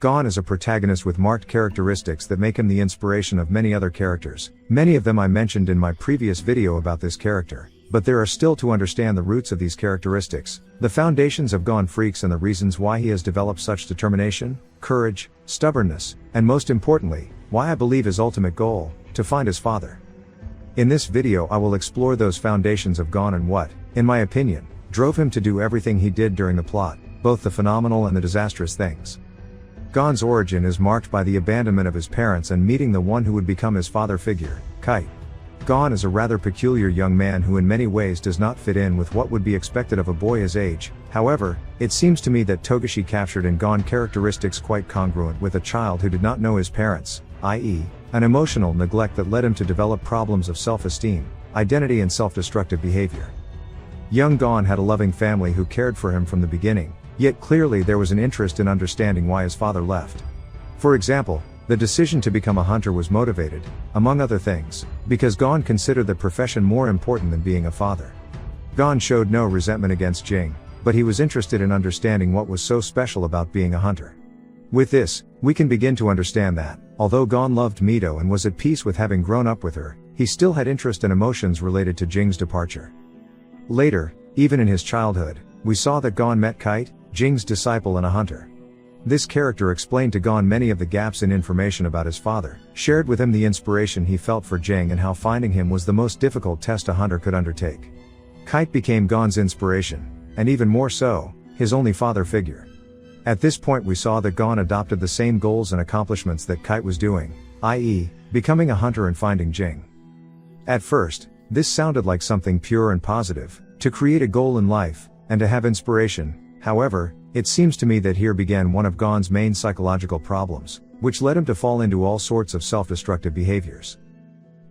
Gon is a protagonist with marked characteristics that make him the inspiration of many other characters. Many of them I mentioned in my previous video about this character, but there are still to understand the roots of these characteristics, the foundations of Gon Freecss and the reasons why he has developed such determination, courage, stubbornness, and most importantly, why I believe his ultimate goal, to find his father. In this video I will explore those foundations of Gon and what, in my opinion, drove him to do everything he did during the plot, both the phenomenal and the disastrous things. Gon's origin is marked by the abandonment of his parents and meeting the one who would become his father figure, Kite. Gon is a rather peculiar young man who in many ways does not fit in with what would be expected of a boy his age. However, it seems to me that Togashi captured in Gon characteristics quite congruent with a child who did not know his parents, i.e., an emotional neglect that led him to develop problems of self-esteem, identity and self-destructive behavior. Young Gon had a loving family who cared for him from the beginning, yet clearly there was an interest in understanding why his father left. For example, the decision to become a hunter was motivated, among other things, because Gon considered the profession more important than being a father. Gon showed no resentment against Jing, but he was interested in understanding what was so special about being a hunter. With this, we can begin to understand that, although Gon loved Mito and was at peace with having grown up with her, he still had interest and emotions related to Jing's departure. Later, even in his childhood, we saw that Gon met Kite, Jing's disciple and a hunter. This character explained to Gon many of the gaps in information about his father, shared with him the inspiration he felt for Jing and how finding him was the most difficult test a hunter could undertake. Kite became Gon's inspiration, and even more so, his only father figure. At this point we saw that Gon adopted the same goals and accomplishments that Kite was doing, i.e., becoming a hunter and finding Jing. At first, this sounded like something pure and positive, to create a goal in life, and to have inspiration. However, it seems to me that here began one of Gon's main psychological problems, which led him to fall into all sorts of self-destructive behaviors.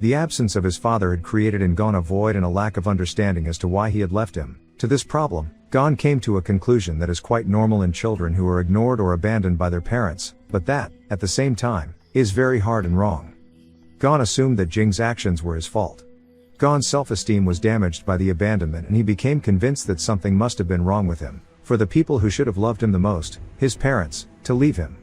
The absence of his father had created in Gon a void and a lack of understanding as to why he had left him. To this problem, Gon came to a conclusion that is quite normal in children who are ignored or abandoned by their parents, but that, at the same time, is very hard and wrong. Gon assumed that Jing's actions were his fault. Gon's self-esteem was damaged by the abandonment and he became convinced that something must have been wrong with him, for the people who should have loved him the most, his parents, to leave him.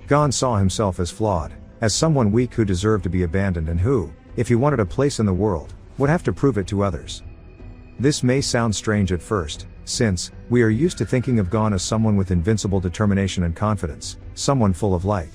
Gon saw himself as flawed, as someone weak who deserved to be abandoned and who, if he wanted a place in the world, would have to prove it to others. This may sound strange at first, since we are used to thinking of Gon as someone with invincible determination and confidence, someone full of light.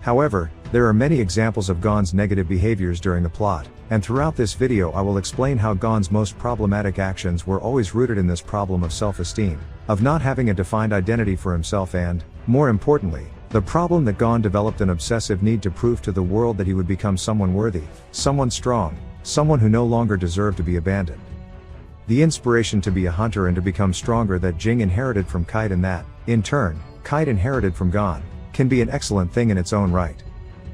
However, there are many examples of Gon's negative behaviors during the plot, and throughout this video I will explain how Gon's most problematic actions were always rooted in this problem of self-esteem, of not having a defined identity for himself and, more importantly, the problem that Gon developed an obsessive need to prove to the world that he would become someone worthy, someone strong, someone who no longer deserved to be abandoned. The inspiration to be a hunter and to become stronger that Jing inherited from Kite and that, in turn, Kite inherited from Gon, can be an excellent thing in its own right.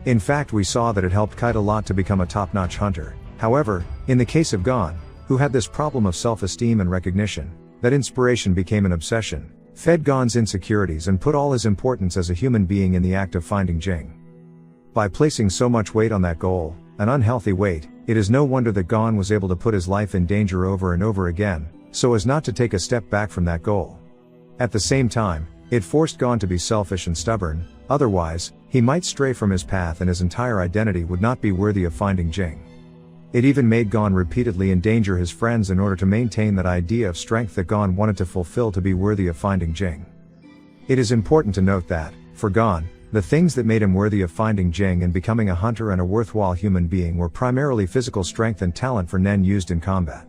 In fact, we saw that it helped Kite a lot to become a top-notch hunter. However, in the case of Gon, who had this problem of self-esteem and recognition, that inspiration became an obsession, fed Gon's insecurities and put all his importance as a human being in the act of finding Jing. By placing so much weight on that goal, an unhealthy weight, it is no wonder that Gon was able to put his life in danger over and over again, so as not to take a step back from that goal. At the same time, it forced Gon to be selfish and stubborn, otherwise, he might stray from his path and his entire identity would not be worthy of finding Jing. It even made Gon repeatedly endanger his friends in order to maintain that idea of strength that Gon wanted to fulfill to be worthy of finding Jing. It is important to note that, for Gon, the things that made him worthy of finding Jing and becoming a hunter and a worthwhile human being were primarily physical strength and talent for Nen used in combat.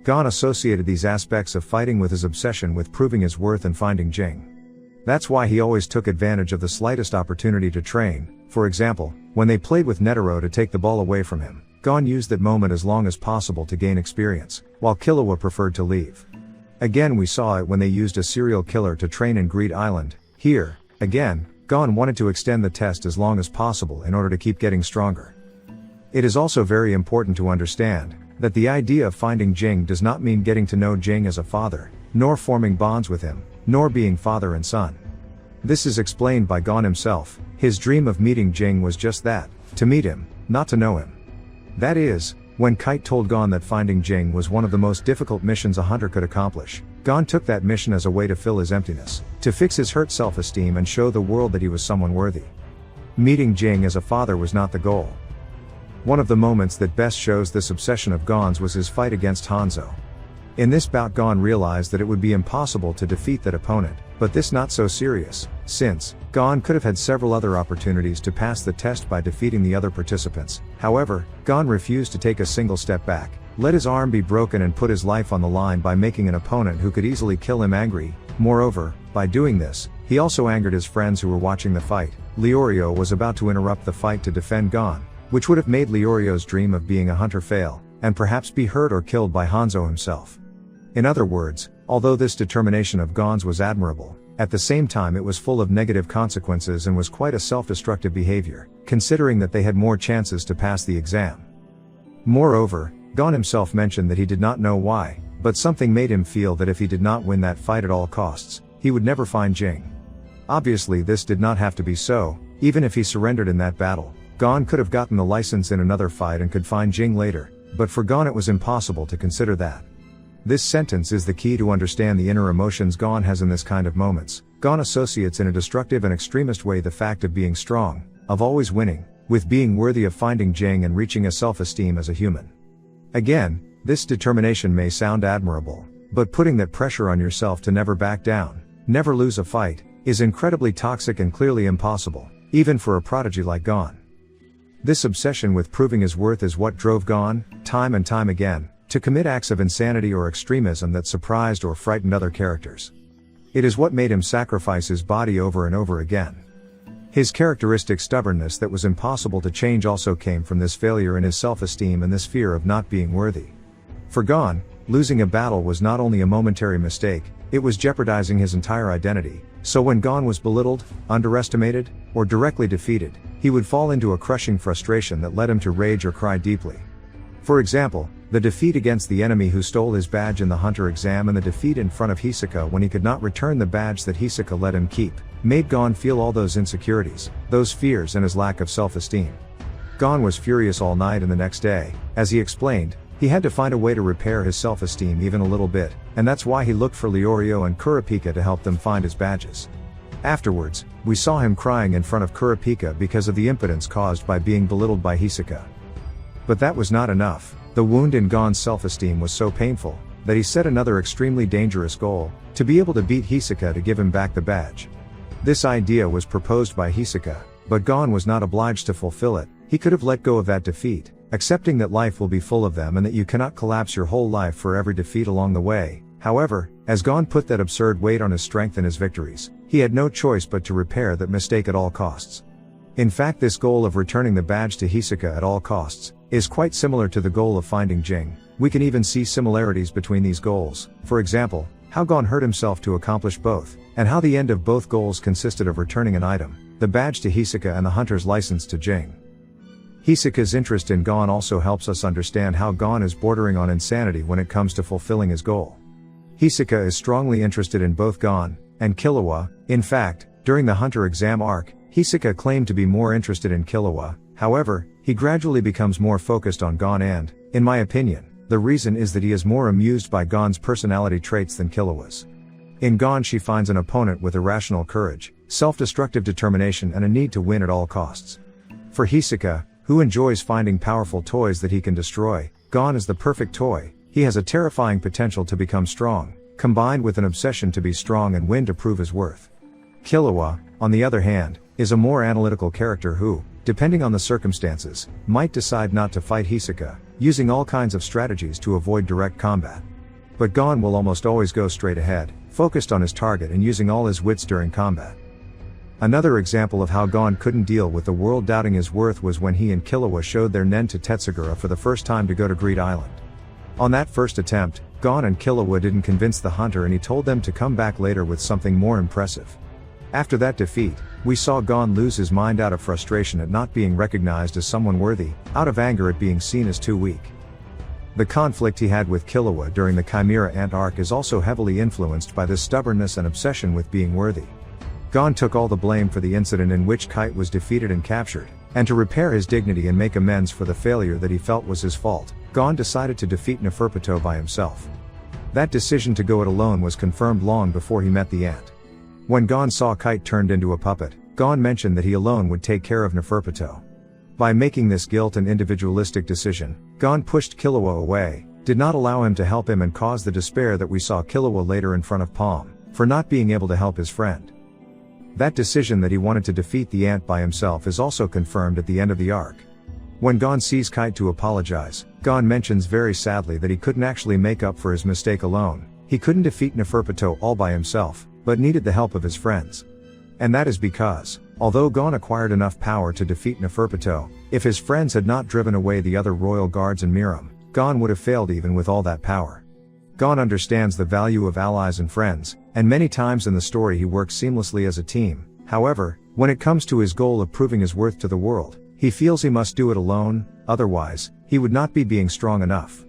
Gon associated these aspects of fighting with his obsession with proving his worth and finding Jing. That's why he always took advantage of the slightest opportunity to train. For example, when they played with Netero to take the ball away from him, Gon used that moment as long as possible to gain experience, while Killua preferred to leave. Again we saw it when they used a serial killer to train in Greed Island. Here, again, Gon wanted to extend the test as long as possible in order to keep getting stronger. It is also very important to understand that the idea of finding Jing does not mean getting to know Jing as a father, nor forming bonds with him, nor being father and son. This is explained by Gon himself. His dream of meeting Jing was just that, to meet him, not to know him. That is, When Kite told Gon that finding Jing was one of the most difficult missions a hunter could accomplish, Gon took that mission as a way to fill his emptiness, to fix his hurt self-esteem and show the world that he was someone worthy. Meeting Jing as a father was not the goal. One of the moments that best shows this obsession of Gon's was his fight against Hanzo. In this bout Gon realized that it would be impossible to defeat that opponent, but this not so serious, since Gon could have had several other opportunities to pass the test by defeating the other participants. However, Gon refused to take a single step back, let his arm be broken and put his life on the line by making an opponent who could easily kill him angry. Moreover, by doing this, he also angered his friends who were watching the fight. Leorio was about to interrupt the fight to defend Gon, which would have made Leorio's dream of being a hunter fail, and perhaps be hurt or killed by Hanzo himself. In other words, although this determination of Gon's was admirable, at the same time it was full of negative consequences and was quite a self-destructive behavior, considering that they had more chances to pass the exam. Moreover, Gon himself mentioned that he did not know why, but something made him feel that if he did not win that fight at all costs, he would never find Jing. Obviously this did not have to be so. Even if he surrendered in that battle, Gon could have gotten the license in another fight and could find Jing later, but for Gon it was impossible to consider that. This sentence is the key to understand the inner emotions Gon has in this kind of moments. Gon associates in a destructive and extremist way the fact of being strong, of always winning, with being worthy of finding Jing and reaching a self-esteem as a human. Again, this determination may sound admirable, but putting that pressure on yourself to never back down, never lose a fight, is incredibly toxic and clearly impossible, even for a prodigy like Gon. This obsession with proving his worth is what drove Gon, time and time again, to commit acts of insanity or extremism that surprised or frightened other characters. It is what made him sacrifice his body over and over again. His characteristic stubbornness that was impossible to change also came from this failure in his self-esteem and this fear of not being worthy. For Gon, losing a battle was not only a momentary mistake, it was jeopardizing his entire identity, so when Gon was belittled, underestimated, or directly defeated, he would fall into a crushing frustration that led him to rage or cry deeply. For example, the defeat against the enemy who stole his badge in the hunter exam and the defeat in front of Hisoka when he could not return the badge that Hisoka let him keep, made Gon feel all those insecurities, those fears and his lack of self-esteem. Gon was furious all night and the next day, as he explained, he had to find a way to repair his self-esteem even a little bit, and that's why he looked for Leorio and Kurapika to help them find his badges. Afterwards, we saw him crying in front of Kurapika because of the impotence caused by being belittled by Hisoka. But that was not enough. The wound in Gon's self-esteem was so painful, that he set another extremely dangerous goal, to be able to beat Hisoka to give him back the badge. This idea was proposed by Hisoka, but Gon was not obliged to fulfill it. He could have let go of that defeat, accepting that life will be full of them and that you cannot collapse your whole life for every defeat along the way. However, as Gon put that absurd weight on his strength and his victories, he had no choice but to repair that mistake at all costs. In fact, this goal of returning the badge to Hisoka at all costs is quite similar to the goal of finding Jing. We can even see similarities between these goals. For example, how Gon hurt himself to accomplish both, and how the end of both goals consisted of returning an item, the badge to Hisoka and the hunter's license to Jing. Hisoka's interest in Gon also helps us understand how Gon is bordering on insanity when it comes to fulfilling his goal. Hisoka is strongly interested in both Gon and Killua. In fact, during the hunter exam arc, Hisoka claimed to be more interested in Killua. However, he gradually becomes more focused on Gon and, in my opinion, the reason is that he is more amused by Gon's personality traits than Killua's. In Gon she finds an opponent with irrational courage, self-destructive determination and a need to win at all costs. For Hisoka, who enjoys finding powerful toys that he can destroy, Gon is the perfect toy. He has a terrifying potential to become strong, combined with an obsession to be strong and win to prove his worth. Killua, on the other hand, is a more analytical character who, depending on the circumstances, might decide not to fight Hisoka, using all kinds of strategies to avoid direct combat. But Gon will almost always go straight ahead, focused on his target and using all his wits during combat. Another example of how Gon couldn't deal with the world doubting his worth was when he and Killua showed their nen to Tetsugura for the first time to go to Greed Island. On that first attempt, Gon and Killua didn't convince the hunter and he told them to come back later with something more impressive. After that defeat, we saw Gon lose his mind out of frustration at not being recognized as someone worthy, out of anger at being seen as too weak. The conflict he had with Killua during the Chimera Ant arc is also heavily influenced by this stubbornness and obsession with being worthy. Gon took all the blame for the incident in which Kite was defeated and captured, and to repair his dignity and make amends for the failure that he felt was his fault, Gon decided to defeat Neferpito by himself. That decision to go it alone was confirmed long before he met the ant. When Gon saw Kite turned into a puppet, Gon mentioned that he alone would take care of Neferpito. By making this guilt and individualistic decision, Gon pushed Killua away, did not allow him to help him, and caused the despair that we saw Killua later in front of Palm, for not being able to help his friend. That decision that he wanted to defeat the ant by himself is also confirmed at the end of the arc. When Gon sees Kite to apologize, Gon mentions very sadly that he couldn't actually make up for his mistake alone. He couldn't defeat Neferpito all by himself, but needed the help of his friends. And that is because, although Gon acquired enough power to defeat Neferpito, if his friends had not driven away the other royal guards and Miram, Gon would have failed even with all that power. Gon understands the value of allies and friends, and many times in the story he works seamlessly as a team. However, when it comes to his goal of proving his worth to the world, he feels he must do it alone, otherwise, he would not be being strong enough.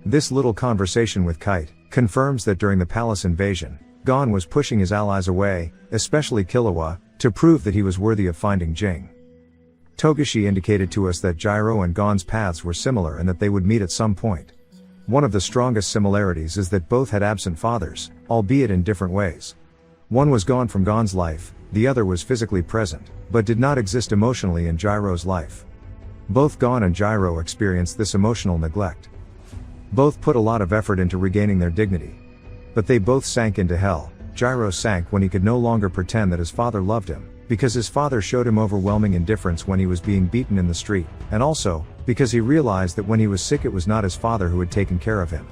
This little conversation with Kite confirms that during the palace invasion, Gon was pushing his allies away, especially Killua, to prove that he was worthy of finding Jing. Togashi indicated to us that Gyro and Gon's paths were similar and that they would meet at some point. One of the strongest similarities is that both had absent fathers, albeit in different ways. One was gone from Gon's life, the other was physically present, but did not exist emotionally in Gyro's life. Both Gon and Gyro experienced this emotional neglect. Both put a lot of effort into regaining their dignity. But they both sank into hell. Gyro sank when he could no longer pretend that his father loved him, because his father showed him overwhelming indifference when he was being beaten in the street, and also, because he realized that when he was sick it was not his father who had taken care of him.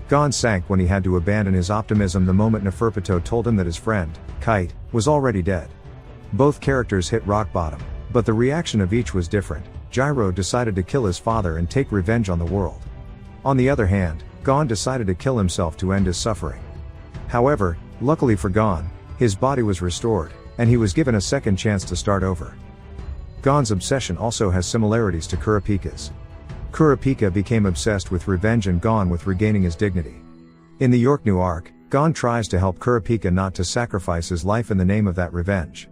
Gon sank when he had to abandon his optimism the moment Neferpito told him that his friend, Kite, was already dead. Both characters hit rock bottom, but the reaction of each was different. Gyro decided to kill his father and take revenge on the world. On the other hand, Gon decided to kill himself to end his suffering. However, luckily for Gon, his body was restored, and he was given a second chance to start over. Gon's obsession also has similarities to Kurapika's. Kurapika became obsessed with revenge and Gon with regaining his dignity. In the Yorknu arc, Gon tries to help Kurapika not to sacrifice his life in the name of that revenge.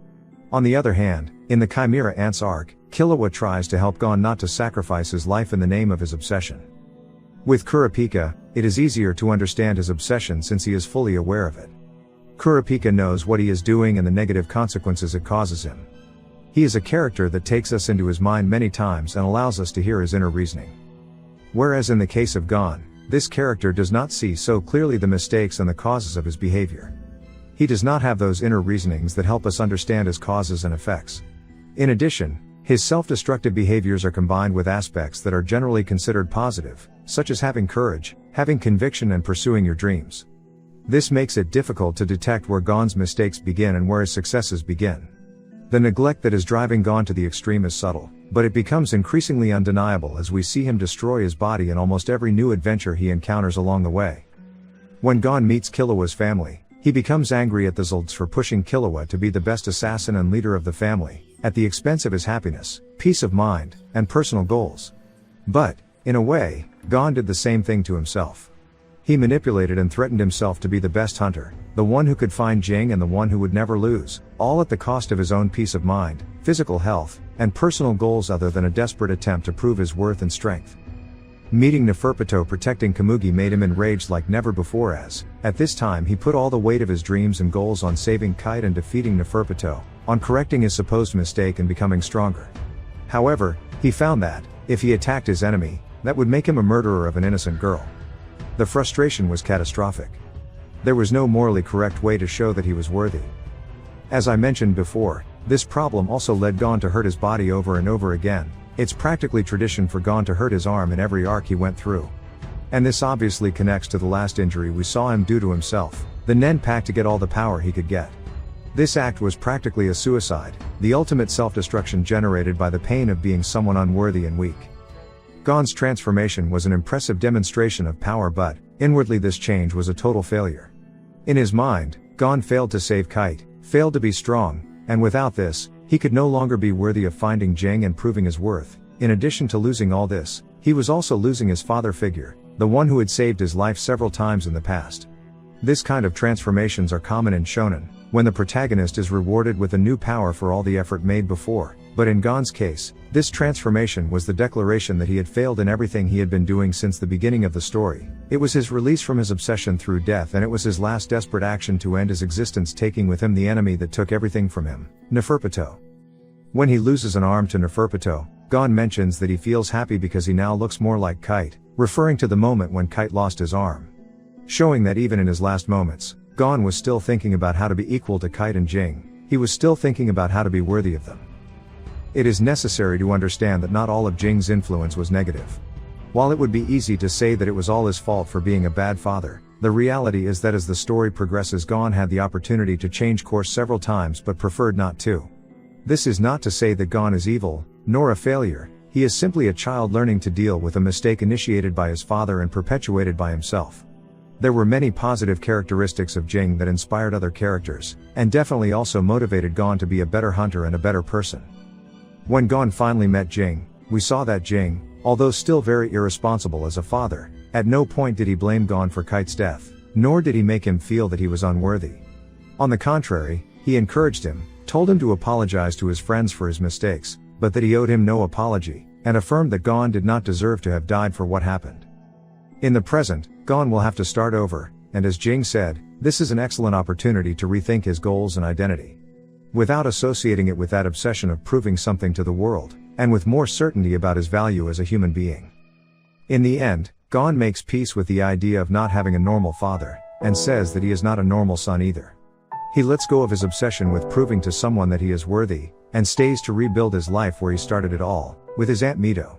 On the other hand, in the Chimera Ants arc, Killua tries to help Gon not to sacrifice his life in the name of his obsession. With Kurapika, it is easier to understand his obsession since he is fully aware of it. Kurapika knows what he is doing and the negative consequences it causes him. He is a character that takes us into his mind many times and allows us to hear his inner reasoning. Whereas in the case of Gon, this character does not see so clearly the mistakes and the causes of his behavior. He does not have those inner reasonings that help us understand his causes and effects. In addition, his self-destructive behaviors are combined with aspects that are generally considered positive, such as having courage, having conviction and pursuing your dreams. This makes it difficult to detect where Gon's mistakes begin and where his successes begin. The neglect that is driving Gon to the extreme is subtle, but it becomes increasingly undeniable as we see him destroy his body in almost every new adventure he encounters along the way. When Gon meets Killua's family, he becomes angry at the Zolds for pushing Killua to be the best assassin and leader of the family, at the expense of his happiness, peace of mind, and personal goals. But, in a way, Gon did the same thing to himself. He manipulated and threatened himself to be the best hunter, the one who could find Jing and the one who would never lose, all at the cost of his own peace of mind, physical health, and personal goals other than a desperate attempt to prove his worth and strength. Meeting Neferpito protecting Komugi made him enraged like never before as, at this time he put all the weight of his dreams and goals on saving Kite and defeating Neferpito, on correcting his supposed mistake and becoming stronger. However, he found that, if he attacked his enemy, that would make him a murderer of an innocent girl. The frustration was catastrophic. There was no morally correct way to show that he was worthy. As I mentioned before, this problem also led Gon to hurt his body over and over again. It's practically tradition for Gon to hurt his arm in every arc he went through. And this obviously connects to the last injury we saw him do to himself, the Nen pack to get all the power he could get. This act was practically a suicide, the ultimate self-destruction generated by the pain of being someone unworthy and weak. Gon's transformation was an impressive demonstration of power, but, inwardly this change was a total failure. In his mind, Gon failed to save Kite, failed to be strong, and without this, he could no longer be worthy of finding Jing and proving his worth. In addition to losing all this, he was also losing his father figure, the one who had saved his life several times in the past. This kind of transformations are common in shonen, when the protagonist is rewarded with a new power for all the effort made before, but in Gon's case, This transformation was the declaration that he had failed in everything he had been doing since the beginning of the story. It was his release from his obsession through death, and it was his last desperate action to end his existence, taking with him the enemy that took everything from him, Neferpito. When he loses an arm to Neferpito, Gon mentions that he feels happy because he now looks more like Kite, referring to the moment when Kite lost his arm. Showing that even in his last moments, Gon was still thinking about how to be equal to Kite and Jing. He was still thinking about how to be worthy of them. It is necessary to understand that not all of Jing's influence was negative. While it would be easy to say that it was all his fault for being a bad father, the reality is that as the story progresses, Gon had the opportunity to change course several times but preferred not to. This is not to say that Gon is evil, nor a failure. He is simply a child learning to deal with a mistake initiated by his father and perpetuated by himself. There were many positive characteristics of Jing that inspired other characters, and definitely also motivated Gon to be a better hunter and a better person. When Gon finally met Jing, we saw that Jing, although still very irresponsible as a father, at no point did he blame Gon for Kite's death, nor did he make him feel that he was unworthy. On the contrary, he encouraged him, told him to apologize to his friends for his mistakes, but that he owed him no apology, and affirmed that Gon did not deserve to have died for what happened. In the present, Gon will have to start over, and as Jing said, this is an excellent opportunity to rethink his goals and identity. Without associating it with that obsession of proving something to the world, and with more certainty about his value as a human being. In the end, Gon makes peace with the idea of not having a normal father, and says that he is not a normal son either. He lets go of his obsession with proving to someone that he is worthy, and stays to rebuild his life where he started it all, with his Aunt Mito.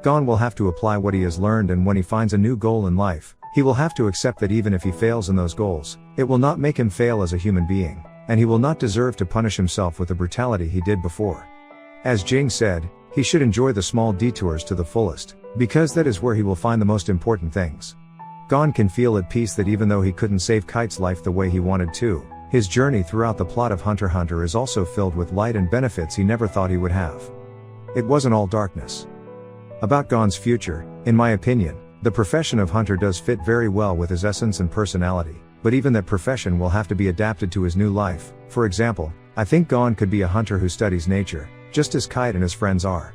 Gon will have to apply what he has learned, and when he finds a new goal in life, he will have to accept that even if he fails in those goals, it will not make him fail as a human being, and he will not deserve to punish himself with the brutality he did before. As Jing said, he should enjoy the small detours to the fullest, because that is where he will find the most important things. Gon can feel at peace that even though he couldn't save Kite's life the way he wanted to, his journey throughout the plot of Hunter x Hunter is also filled with light and benefits he never thought he would have. It wasn't all darkness. About Gon's future, in my opinion, the profession of hunter does fit very well with his essence and personality, but even that profession will have to be adapted to his new life. For example, I think Gon could be a hunter who studies nature, just as Kite and his friends are.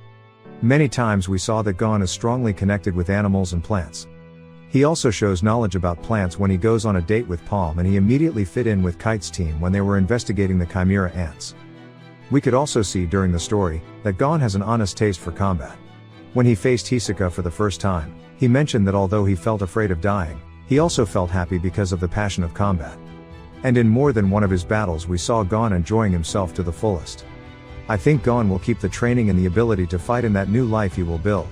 Many times we saw that Gon is strongly connected with animals and plants. He also shows knowledge about plants when he goes on a date with Palm, and he immediately fit in with Kite's team when they were investigating the Chimera ants. We could also see during the story that Gon has an honest taste for combat. When he faced Hisoka for the first time, he mentioned that although he felt afraid of dying, he also felt happy because of the passion of combat. And in more than one of his battles we saw Gon enjoying himself to the fullest. I think Gon will keep the training and the ability to fight in that new life he will build.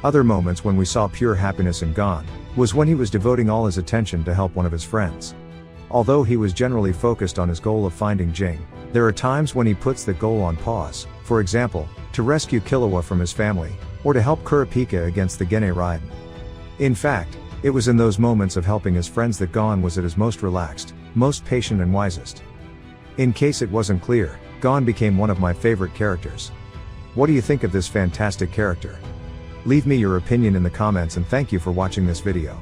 Other moments when we saw pure happiness in Gon was when he was devoting all his attention to help one of his friends. Although he was generally focused on his goal of finding Jing, there are times when he puts that goal on pause, for example, to rescue Killua from his family, or to help Kurapika against the Gene Raiden. In fact, it was in those moments of helping his friends that Gon was at his most relaxed, most patient and wisest. In case it wasn't clear, Gon became one of my favorite characters. What do you think of this fantastic character? Leave me your opinion in the comments, and thank you for watching this video.